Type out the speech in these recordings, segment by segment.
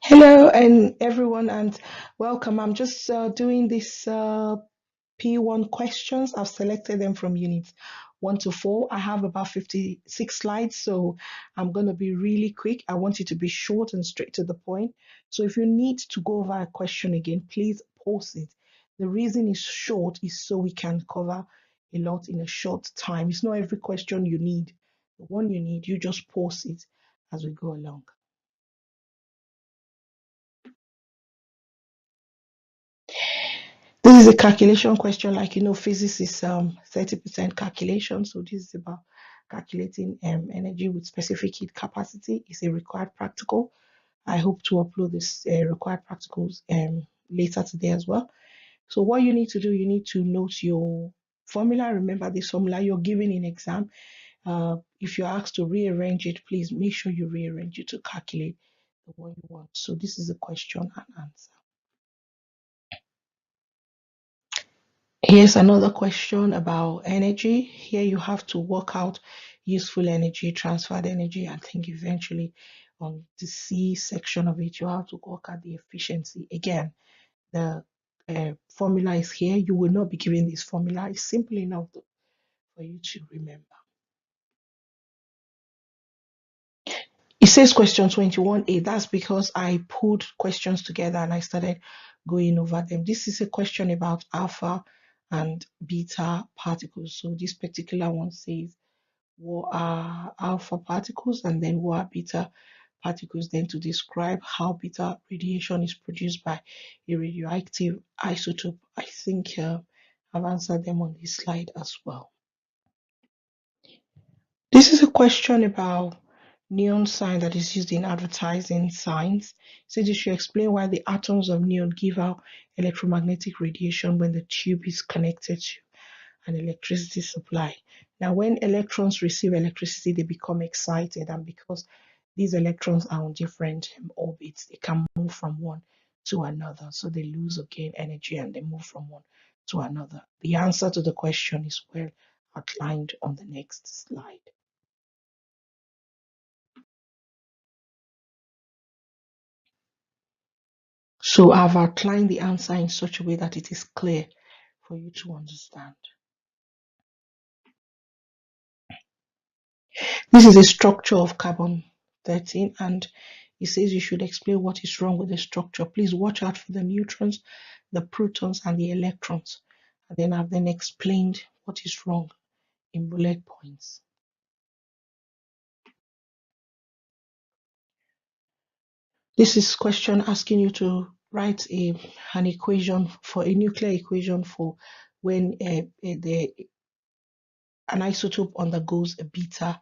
Hello and everyone, and welcome. I'm just doing this P1 questions. I've selected them from units 1 to 4. I have about 56 slides, so I'm going to be really quick. I want it to be short and straight to the point. So if you need to go over a question again, please pause it. The reason it's short is so we can cover a lot in a short time. It's not every question you need. The one you need, you just pause it as we go along. This is a calculation question, like physics is 30% calculation. So this is about calculating energy with specific heat capacity. It's a required practical. I hope to upload this required practicals later today as well. So what you need to do, you need to note your formula. Remember this formula you're given in exam. If you're asked to rearrange it, please make sure you rearrange it to calculate the one you want. So this is a question and answer. Here's another question about energy. Here you have to work out useful energy, transferred energy. I think eventually on the C section of it, you have to work out the efficiency. Again, the formula is here. You will not be given this formula. It's simple enough for you to remember. It says question 21A. That's because I put questions together and I started going over them. This is a question about alpha and beta particles. So this particular one says, what are alpha particles and then what are beta particles, then to describe how beta radiation is produced by a radioactive isotope. I think I've answered them on this slide as well. This is a question about neon sign that is used in advertising signs. So you should explain why the atoms of neon give out electromagnetic radiation when the tube is connected to an electricity supply. Now, when electrons receive electricity, they become excited, and because these electrons are on different orbits, they can move from one to another. So they lose or gain energy and they move from one to another. The answer to the question is well outlined on the next slide. So I've outlined the answer in such a way that it is clear for you to understand. This is a structure of carbon 13 and it says you should explain what is wrong with the structure. Please watch out for the neutrons, the protons, and the electrons. And then I've then explained what is wrong in bullet points. This is question asking you to write an equation for a nuclear equation for when an isotope undergoes a beta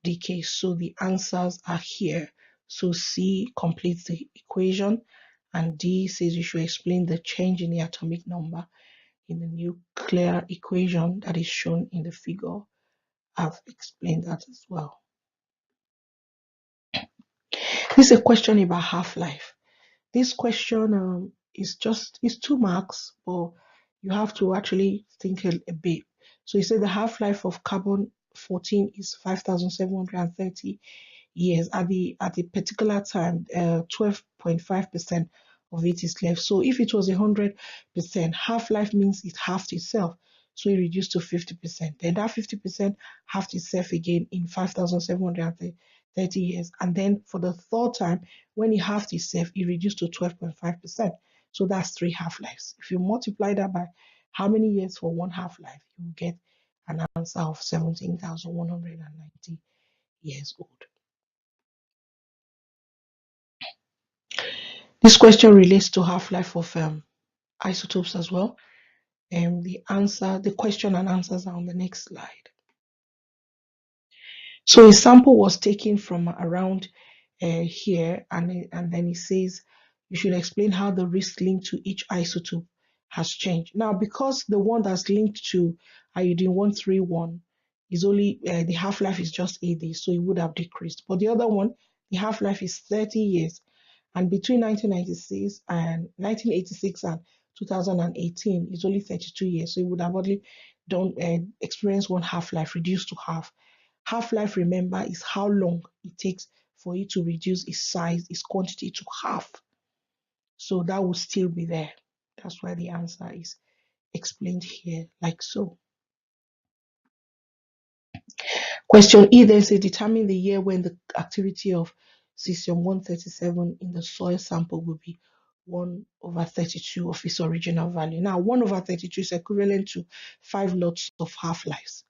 decay. So the answers are here. So C completes the equation and D says you should explain the change in the atomic number in the nuclear equation that is shown in the figure. I've explained that as well. This is a question about half-life. This question is 2 marks, but you have to actually think a bit. So you say the half-life of carbon 14 is 5,730 years. At the particular time, 12.5% of it is left. So if it was 100%, half-life means it halved itself. So it reduced to 50%. Then that 50% halved itself again in 5,730 years. And then for the third time, when it halved itself, it reduced to 12.5%. So that's 3 half-lives. If you multiply that by how many years for one half-life, you will get an answer of 17,190 years old. This question relates to half-life of isotopes as well. The question and answers are on the next slide. So a sample was taken from around here, and then it says you should explain how the risk linked to each isotope has changed. Now, because the one that's linked to iodine 131 is only the half-life is just 8 days, so it would have decreased. But the other one, the half-life is 30 years, and between 1986 and 2018 is only 32 years, so it would have only done experience one half-life reduced to half. Half-life, remember, is how long it takes for it to reduce its size, its quantity to half. So that will still be there. That's why the answer is explained here like so. Question E then says determine the year when the activity of cesium-137 in the soil sample will be 1 over 32 of its original value. Now, 1 over 32 is equivalent to 5 lots of half-lives.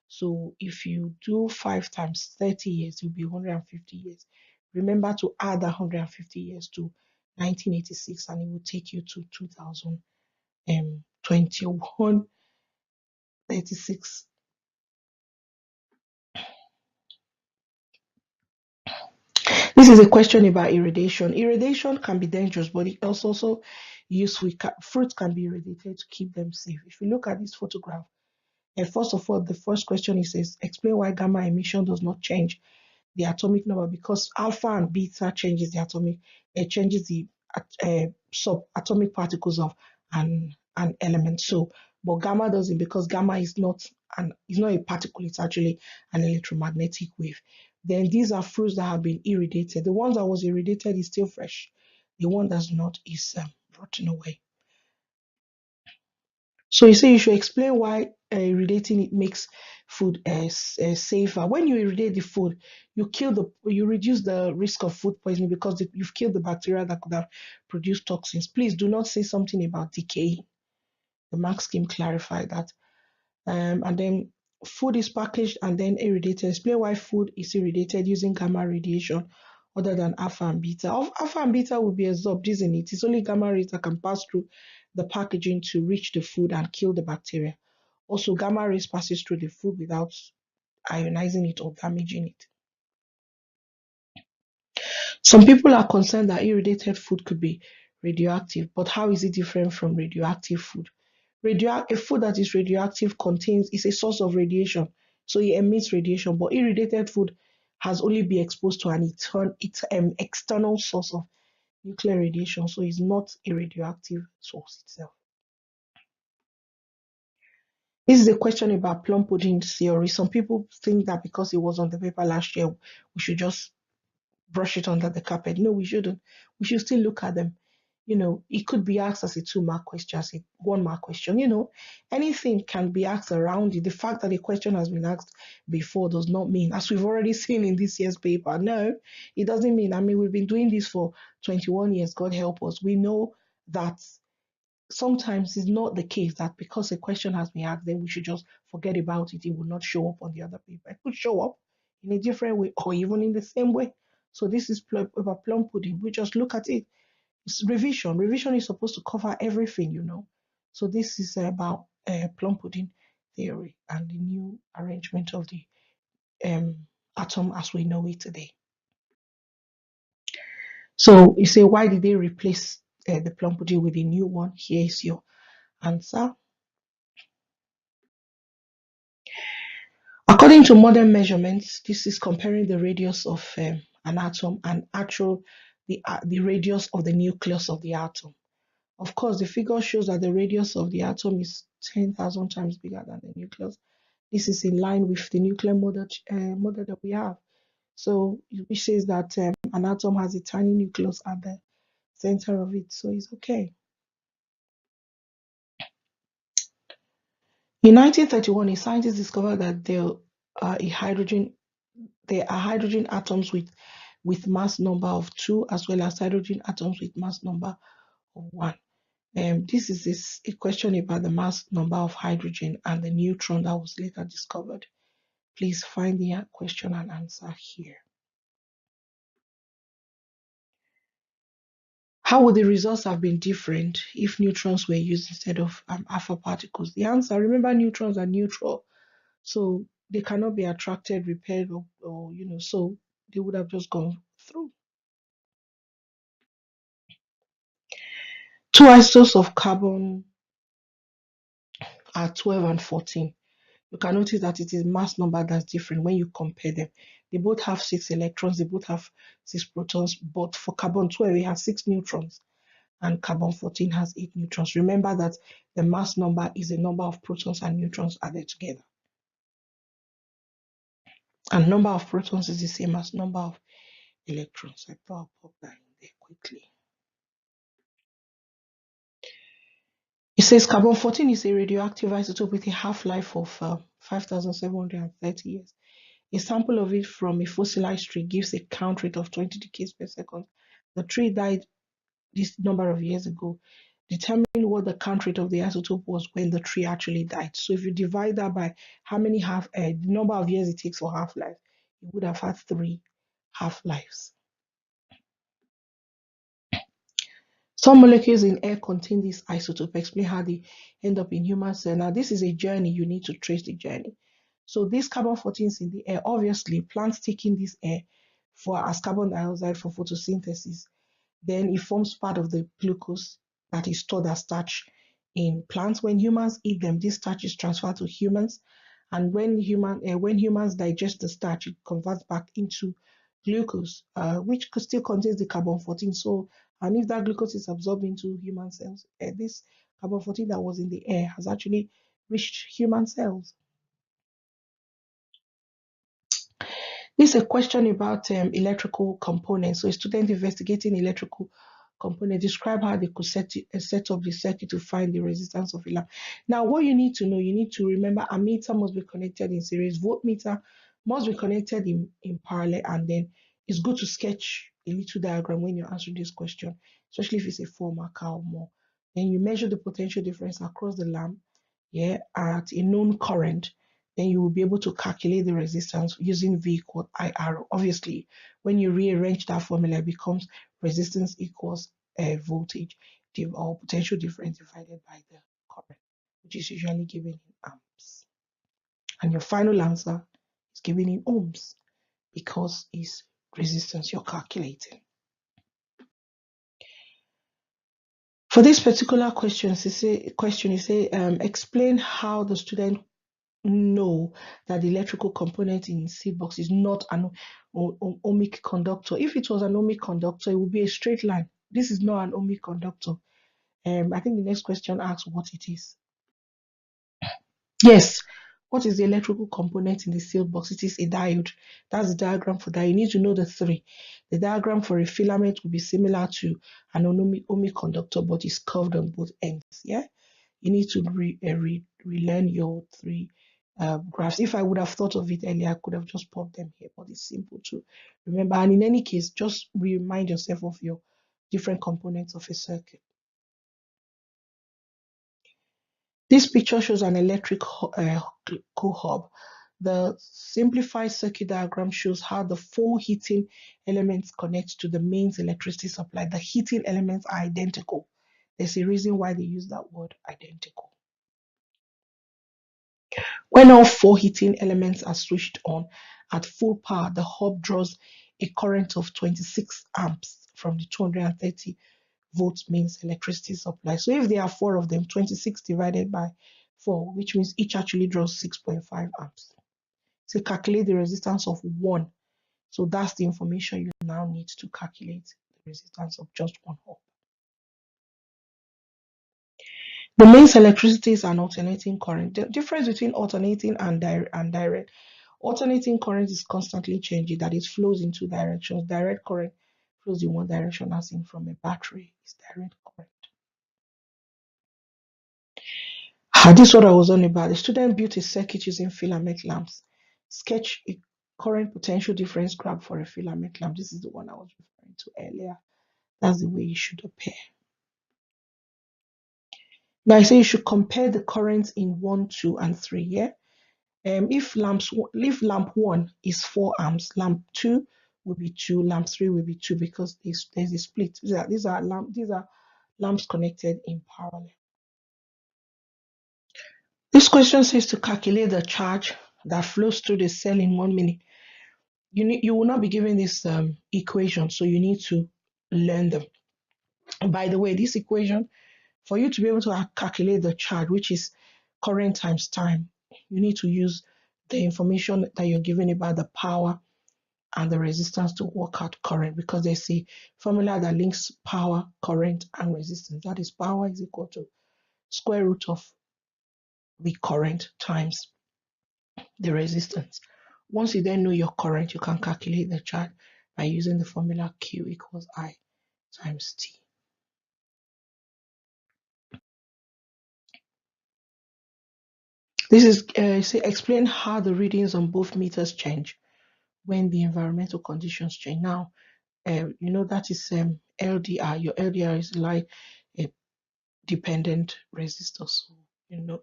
So if you do 5 times 30 years, it will be 150 years. Remember to add 150 years to 1986 and it will take you to 2021, 36. This is a question about irradiation. Irradiation can be dangerous, but it also useful. Fruits can be irradiated to keep them safe. If you look at this photograph, and first of all, the first question is says, explain why gamma emission does not change the atomic number, because alpha and beta changes the atomic, it changes the subatomic particles of an element. So, but gamma doesn't, because gamma is not a particle, it's actually an electromagnetic wave. Then these are fruits that have been irradiated. The ones that was irradiated is still fresh. The one that's not is rotten away. So you say you should explain why irradiating it makes food safer. When you irradiate the food, you reduce the risk of food poisoning because you've killed the bacteria that could have produced toxins. Please do not say something about decay. The mark scheme clarified that. And then food is packaged and then irradiated. Explain why food is irradiated using gamma radiation other than alpha and beta. Alpha and beta will be absorbed, isn't it? It's only gamma rays that can pass through the packaging to reach the food and kill the bacteria. Also, gamma rays passes through the food without ionizing it or damaging it. Some people are concerned that irradiated food could be radioactive, but how is it different from radioactive food? A food that is radioactive is a source of radiation, so it emits radiation. But irradiated food has only been exposed to an external source of nuclear radiation, so it's not a radioactive source itself. This is a question about plum pudding theory. Some people think that because it was on the paper last year, we should just brush it under the carpet. No, we shouldn't. We should still look at them. It could be asked as a 2-mark question, as a 1-mark question. Anything can be asked around it. The fact that a question has been asked before does not mean, as we've already seen in this year's paper, no, it doesn't mean. I mean, we've been doing this for 21 years, God help us. We know that sometimes it's not the case that because a question has been asked, then we should just forget about it. It will not show up on the other paper. It could show up in a different way or even in the same way. So this is about plum pudding. We just look at it. It's revision. Revision is supposed to cover everything. So this is about plum pudding theory and the new arrangement of the um, atom as we know it today. So you say, why did they replace the plum pudding with a new one? Here is your answer. According to modern measurements, this is comparing the radius of an atom and the radius of the nucleus of the atom. Of course, the figure shows that the radius of the atom is 10,000 times bigger than the nucleus. This is in line with the nuclear model that we have. So, which says that an atom has a tiny nucleus at the center of it, so it's okay. In 1931, a scientist discovered that there are hydrogen atoms with mass number of 2 as well as hydrogen atoms with mass number of 1. This is a question about the mass number of hydrogen and the neutron that was later discovered. Please find the question and answer here. How would the results have been different if neutrons were used instead of alpha particles? The answer, remember, neutrons are neutral, so they cannot be attracted, repelled, or so they would have just gone through. Two isotopes of carbon are 12 and 14. You can notice that it is mass number that's different when you compare them. They both have 6 electrons, they both have 6 protons, but for carbon 12, it has 6 neutrons, and carbon 14 has 8 neutrons. Remember that the mass number is the number of protons and neutrons added together. And number of protons is the same as number of electrons. I thought I'll pop that in there quickly. says carbon 14 is a radioactive isotope with a half-life of 5,730 years. A sample of it from a fossilized tree gives a count rate of 20 decays per second. The tree died this number of years ago. Determine what the count rate of the isotope was when the tree actually died. So if you divide that by how many the number of years it takes for half-life, it would have had 3 half-lives. Some molecules in air contain this isotope. Explain how they end up in human cell. Now, this is a journey. You need to trace the journey. So this carbon 14 is in the air. Obviously, plants taking this air as carbon dioxide for photosynthesis. Then it forms part of the glucose that is stored as starch in plants. When humans eat them, this starch is transferred to humans. And when humans digest the starch, it converts back into glucose, which still contains the carbon 14. So, and if that glucose is absorbed into human cells, this carbon 14 that was in the air has actually reached human cells. This is a question about electrical components. So a student investigating electrical component, describe how they could set up the circuit to find the resistance of a lamp. Now, what you need to know, you need to remember ammeter must be connected in series, voltmeter must be connected in parallel, and then it's good to sketch a little diagram when you're answering this question, especially if it's a 4 marker or more. Then you measure the potential difference across the lamp, yeah, at a known current. Then you will be able to calculate the resistance using V equal IR. Obviously, when you rearrange that formula, it becomes resistance equals voltage or potential difference divided by the current, which is usually given in amps. And your final answer is given in ohms because it's resistance you're calculating. For this particular question, you say explain how the student know that the electrical component in seed box is not an ohmic conductor. If it was an ohmic conductor, it would be a straight line. This is not an ohmic conductor. I think the next question asks what it is. Yes. What is the electrical component in the sealed box? It is a diode. That's the diagram for that. You need to know the 3. The diagram for a filament will be similar to an ohmic conductor, but it's curved on both ends. Yeah. You need to relearn your 3 graphs. If I would have thought of it earlier, I could have just popped them here, but it's simple to remember. And in any case, just remind yourself of your different components of a circuit. This picture shows an electrical hub. The simplified circuit diagram shows how the 4 heating elements connect to the mains electricity supply. The heating elements are identical. There's a reason why they use that word identical. When all 4 heating elements are switched on at full power, the hub draws a current of 26 amps from the 230 volts mains electricity supply. So if there are 4 of them, 26 divided by 4, which means each actually draws 6.5 amps. So calculate the resistance of 1. So that's the information you now need to calculate the resistance of just 1 hub. The mains electricity is an alternating current. The difference between alternating and direct. Alternating current is constantly changing, that it flows in 2 directions. Direct current flows in 1 direction, as in from a battery. It's direct current. This is what I was on about. The student built a circuit using filament lamps. Sketch a current potential difference graph for a filament lamp. This is the one I was referring to earlier. That's the way it should appear. Now I say you should compare the currents in 1, 2, and 3. Yeah. If lamp 1 is 4 amps, lamp 2 will be 2, lamp 3 will be 2 because there's a split. These are lamps connected in parallel. This question says to calculate the charge that flows through the cell in 1 minute. You will not be given this equation, so you need to learn them. And by the way, this equation, for you to be able to calculate the charge, which is current times time, you need to use the information that you're given about the power and the resistance to work out current, because there's a formula that links power, current, and resistance. That is, power is equal to square root of the current times the resistance. Once you then know your current, you can calculate the charge by using the formula Q equals I times T. This is say explain how the readings on both meters change when the environmental conditions change. Now, that is LDR. Your LDR is like a dependent resistor, so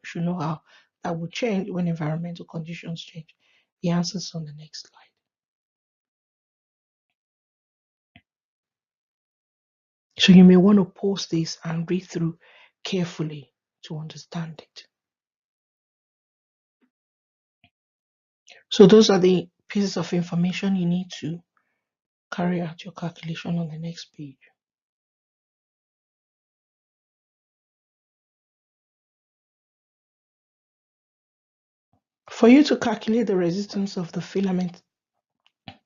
should know how that will change when environmental conditions change. The answers on the next slide. So you may want to pause this and read through carefully to understand it. So those are the pieces of information you need to carry out your calculation on the next page. For you to calculate the resistance of the filament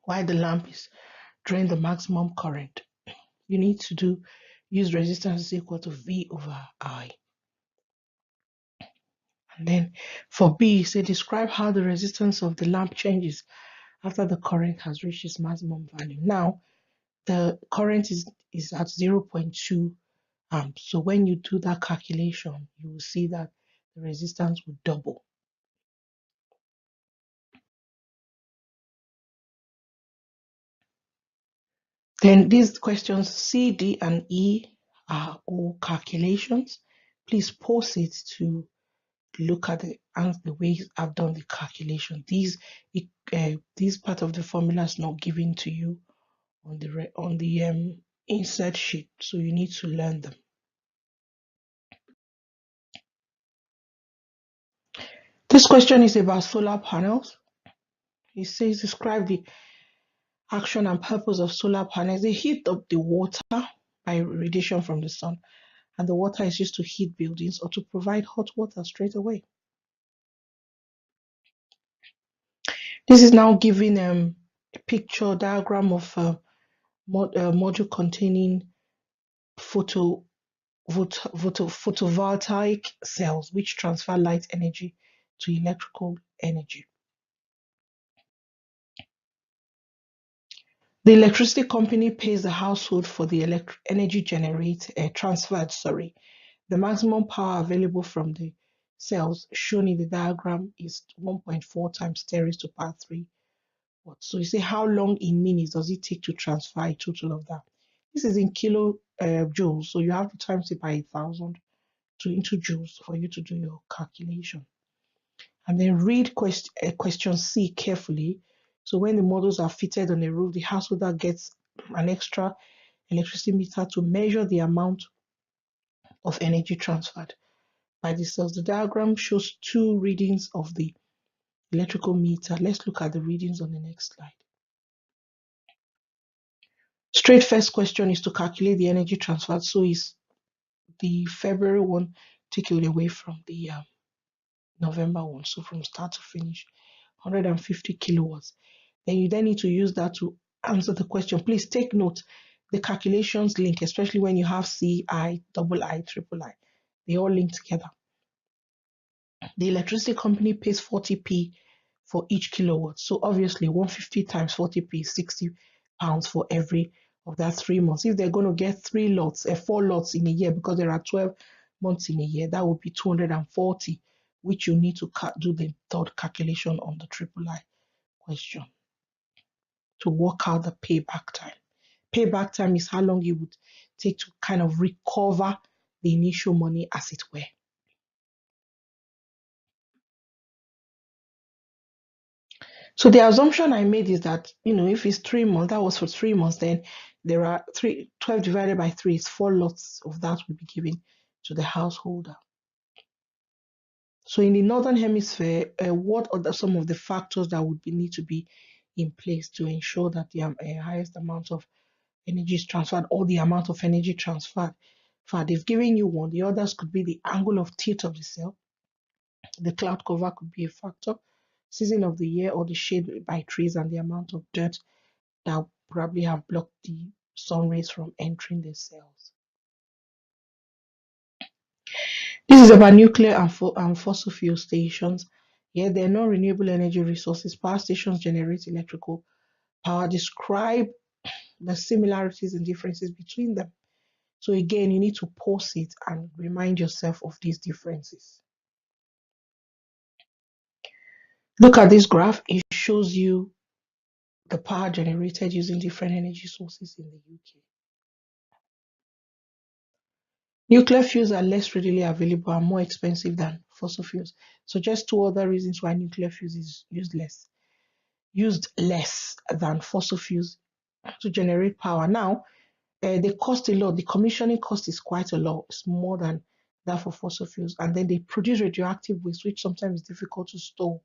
while the lamp is drawing the maximum current, you need to use resistance is equal to V over I. And then for B, say describe how the resistance of the lamp changes after the current has reached its maximum value. Now, the current is at 0.2 amps. So when you do that calculation, you will see that the resistance will double. Then these questions C, D, and E are all calculations. Please pause it to look at the way I've done the calculation. These part of the formula is not given to you on the insert sheet, so you need to learn them. This question is about solar panels. It says describe the action and purpose of solar panels. They heat up the water by radiation from the sun, and the water is used to heat buildings or to provide hot water straight away. This is now giving a picture diagram of a module containing photovoltaic cells which transfer light energy to electrical energy. The electricity company pays the household for the energy transferred. The maximum power available from the cells shown in the diagram is 1.4 times 10 raised to power 3 watts. So you say how long in minutes does it take to transfer a total of that? This is in kilo joules, so you have to times it by 1,000 into joules for you to do your calculation. And then read question C carefully. So when the models are fitted on a roof, the householder gets an extra electricity meter to measure the amount of energy transferred by the cells. The diagram shows two readings of the electrical meter. Let's look at the readings on the next slide. Straight first question is to calculate the energy transferred. So is the February one taken away from the November one. So from start to finish, 150 kilowatts. Then you need to use that to answer the question. Please take note, the calculations link, especially when you have C, I, double I, triple I. They all link together. The electricity company pays 40p for each kilowatt. So obviously 150 times 40p is 60 pounds for every of that 3 months. If they're going to get 4 lots in a year, because there are 12 months in a year, that would be 240, which you need to do the third calculation on the triple I question to work out the payback time. Payback time is how long it would take to kind of recover the initial money, as it were. So the assumption I made is that, if it's 3 months, that was for 3 months, then there are 12 divided by 3 is 4 lots of that will be given to the householder. So in the Northern Hemisphere, what are some of the factors that would need to be in place to ensure that the highest amount of energy is transferred, or the amount of energy transferred? They've given you one. The others could be the angle of tilt of the cell. The cloud cover could be a factor, season of the year, or the shade by trees, and the amount of dirt that probably have blocked the sun rays from entering the cells. This is about nuclear and fossil fuel stations. Yeah, they're non-renewable energy resources. Power stations generate electrical power. Describe the similarities and differences between them. So again, you need to pause it and remind yourself of these differences. Look at this graph. It shows you the power generated using different energy sources in the UK. Nuclear fuels are less readily available and more expensive than fossil fuels. So just two other reasons why nuclear fuels is used less than fossil fuels to generate power. Now, they cost a lot. The commissioning cost is quite a lot. It's more than that for fossil fuels. And then they produce radioactive waste, which sometimes is difficult to store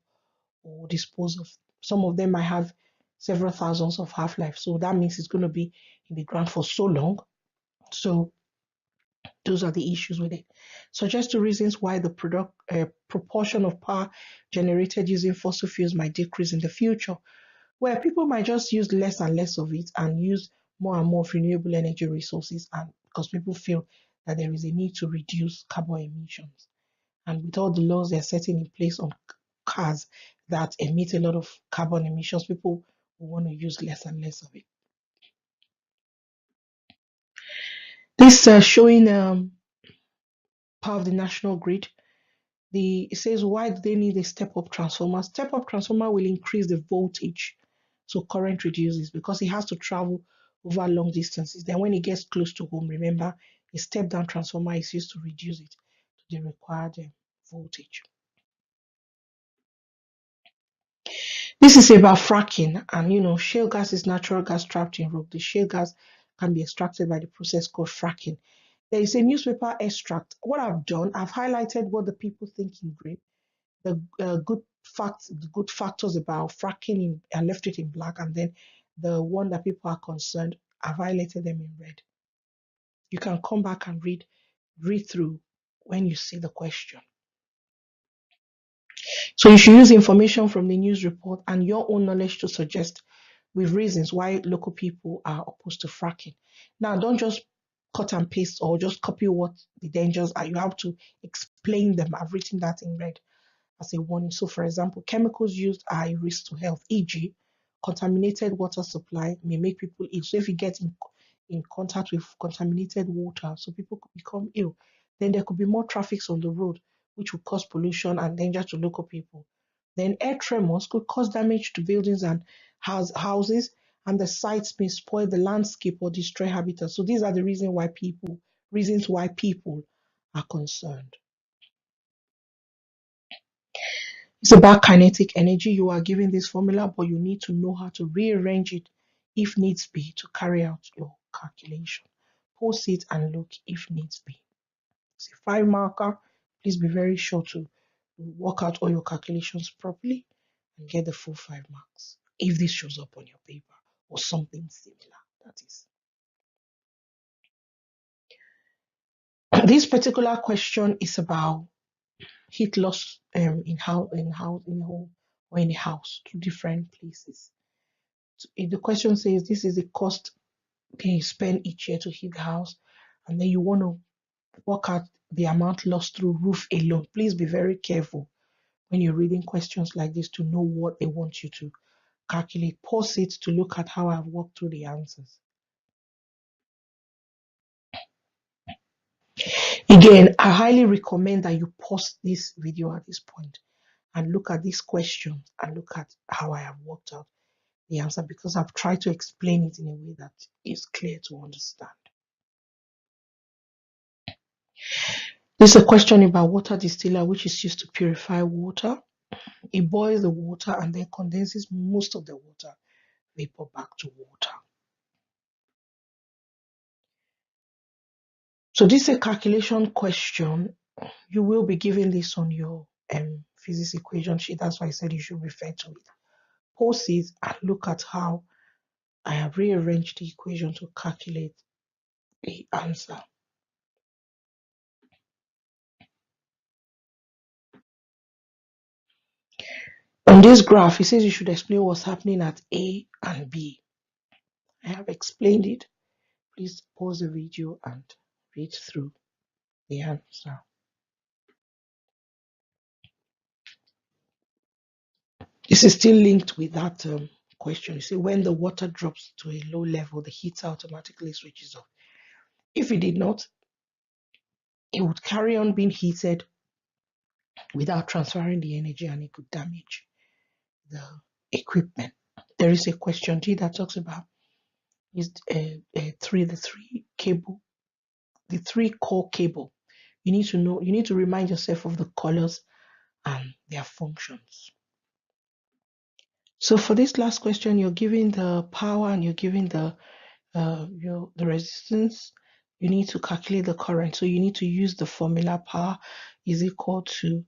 or dispose of. Some of them might have several thousands of half-life. So that means it's going to be in the ground for so long. So those are the issues with it. So just the reasons why the proportion of power generated using fossil fuels might decrease in the future, where people might just use less and less of it and use more and more of renewable energy resources, and because people feel that there is a need to reduce carbon emissions. And with all the laws they're setting in place on cars that emit a lot of carbon emissions, people will want to use less and less of it. This showing power of the national grid. It says, why do they need a step-up transformer? Step-up transformer will increase the voltage, so current reduces because it has to travel over long distances. Then when it gets close to home, remember, a step-down transformer is used to reduce it to the required voltage. This is about fracking, and shale gas is natural gas trapped in rock. The shale gas can be extracted by the process called fracking. There is a newspaper extract. What I've done, I've highlighted what the people think in green, the good factors about fracking and left it in black, and then the one that people are concerned, I've highlighted them in red. You can come back and read through when you see the question. So you should use information from the news report and your own knowledge to suggest with reasons why local people are opposed to fracking. Now, don't just cut and paste or just copy what the dangers are. You have to explain them. I've written that in red as a warning. So, for example, chemicals used are a risk to health, e.g., contaminated water supply may make people ill. So, if you get in contact with contaminated water, so people could become ill, then there could be more traffic on the road, which would cause pollution and danger to local people. Then, air tremors could cause damage to buildings and houses, and the sites may spoil the landscape or destroy habitat. So, these are the reasons why people are concerned. It's about kinetic energy. You are given this formula, but you need to know how to rearrange it if needs be to carry out your calculation. Post it and look if needs be. It's a 5 marker. Please be very sure to work out all your calculations properly and get the full 5 marks if this shows up on your paper or something similar. That is. This particular question is about heat loss in home or in a house, two different places. If the question says this is the cost they spend each year to heat the house, and then you want to work out the amount lost through roof alone, please be very careful when you're reading questions like this to know what they want you to calculate. Pause it to look at how I've walked through the answers. Again, I highly recommend that you pause this video at this point and look at this question and look at how I have worked out the answer, because I've tried to explain it in a way that is clear to understand. This is a question about water distiller, which is used to purify water. It boils the water and then condenses most of the water vapor back to water. So this is a calculation question. You will be given this on your physics equation sheet. That's why I said you should refer to it. Pause it and look at how I have rearranged the equation to calculate the answer. On this graph, it says you should explain what's happening at A and B. I have explained it. Please pause the video and read through the answer. This is still linked with that question. You see, when the water drops to a low level, the heater automatically switches off. If it did not, it would carry on being heated without transferring the energy and it could damage the equipment. There is a question G that talks about is the three core cable. You need to remind yourself of the colors and their functions. So for this last question, you're giving the power and you're giving the resistance. You need to calculate the current. So you need to use the formula power is equal to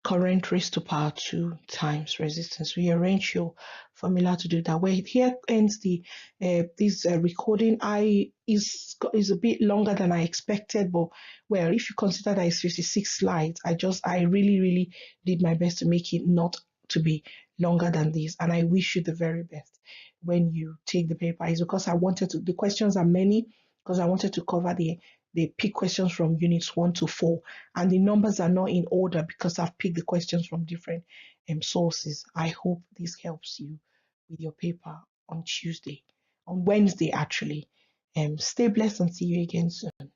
current raised to power 2 times resistance. Rearrange your formula to do that. Well, here ends the this recording. Is a bit longer than I expected, but well, if you consider that it's 56 slides, I really did my best to make it not to be longer than this, and I wish you the very best when you take the paper. It's because I wanted to. The questions are many because I wanted to cover the pick questions from units 1 to 4, and the numbers are not in order because I've picked the questions from different sources. I hope this helps you with your paper on Wednesday actually. Stay blessed and see you again soon.